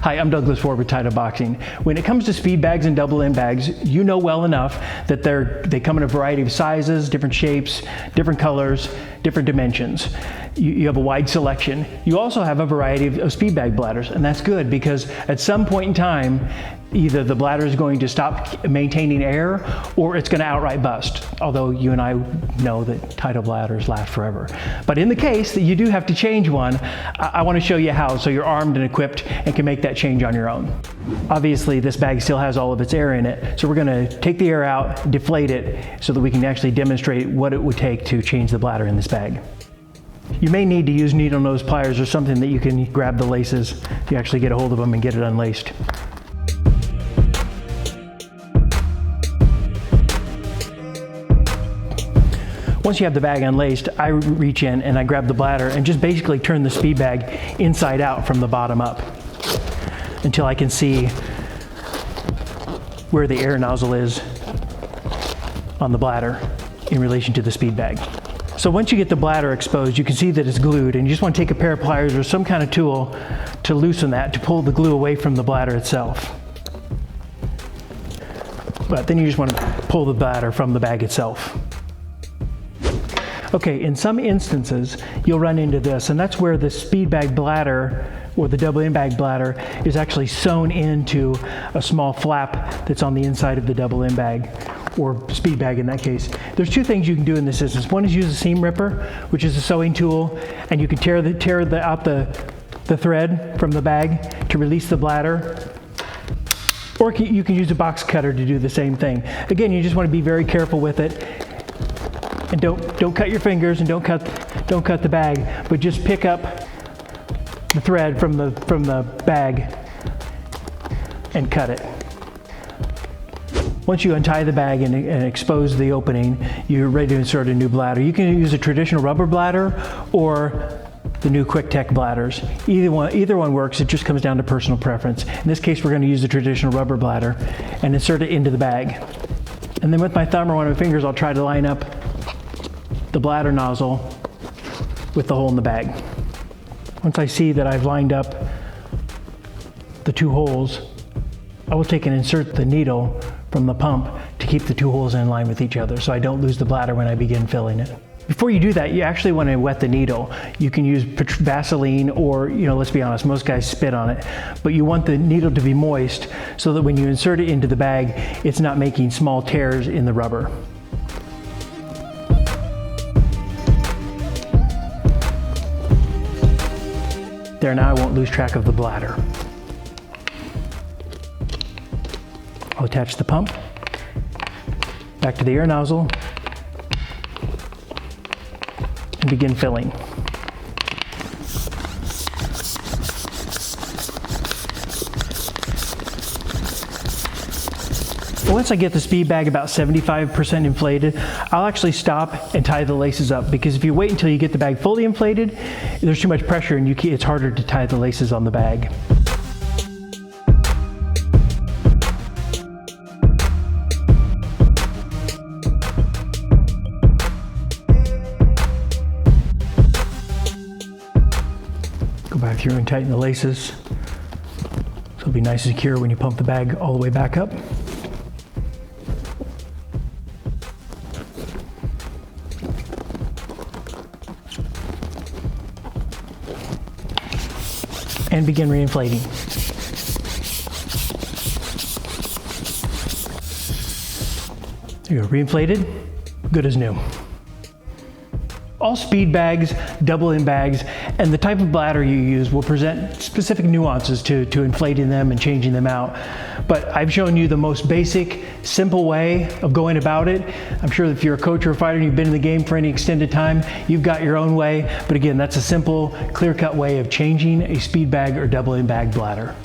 Hi, I'm Douglas Ford with Title Boxing. When it comes to speed bags and double end bags, you know well enough that they come in a variety of sizes, different shapes, different colors, different dimensions. You have a wide selection. You also have a variety of speed bag bladders, and that's good because at some point in time, either the bladder is going to stop maintaining air or it's going to outright bust. Although you and I know that Title bladders last forever. But in the case that you do have to change one, I want to show you how so you're armed and equipped and can make that change on your own. Obviously this bag still has all of its air in it, so we're going to take the air out, deflate it so that we can actually demonstrate what it would take to change the bladder in this bag. You may need to use needle nose pliers or something that you can grab the laces to actually get a hold of them and get it unlaced. Once you have the bag unlaced, I reach in and I grab the bladder and just basically turn the speed bag inside out from the bottom up until I can see where the air nozzle is on the bladder in relation to the speed bag. So once you get the bladder exposed, you can see that it's glued, and you just want to take a pair of pliers or some kind of tool to loosen that, to pull the glue away from the bladder itself. But then you just want to pull the bladder from the bag itself. Okay, in some instances, you'll run into this, and that's where the speed bag bladder or the double end bag bladder is actually sewn into a small flap that's on the inside of the double end bag, or speed bag in that case. There's two things you can do in this instance. One is use a seam ripper, which is a sewing tool, and you can tear out the thread from the bag to release the bladder. Or you can use a box cutter to do the same thing. Again, you just want to be very careful with it. And don't cut your fingers and don't cut the bag, but just pick up the thread from the bag and cut it. Once you untie the bag and expose the opening, you're ready to insert a new bladder. You can use a traditional rubber bladder or the new Quick-Tech bladders. Either one works. It just comes down to personal preference. In this case, we're going to use the traditional rubber bladder and insert it into the bag. And then with my thumb or one of my fingers, I'll try to line up the bladder nozzle with the hole in the bag. Once I see that I've lined up the two holes, I will take and insert the needle from the pump to keep the two holes in line with each other so I don't lose the bladder when I begin filling it. Before you do that, you actually want to wet the needle. You can use Vaseline or, let's be honest, most guys spit on it, but you want the needle to be moist so that when you insert it into the bag, it's not making small tears in the rubber. There, now I won't lose track of the bladder. I'll attach the pump back to the air nozzle and begin filling. Once I get the speed bag about 75% inflated, I'll actually stop and tie the laces up, because if you wait until you get the bag fully inflated, there's too much pressure and it's harder to tie the laces on the bag. Go back through and tighten the laces so it'll be nice and secure when you pump the bag all the way back up. And begin reinflating. There you go, reinflated, good as new. All speed bags, double end bags, and the type of bladder you use will present specific nuances to inflating them and changing them out. But I've shown you the most basic, simple way of going about it. I'm sure if you're a coach or a fighter and you've been in the game for any extended time, you've got your own way. But again, that's a simple, clear-cut way of changing a speed bag or double end bag bladder.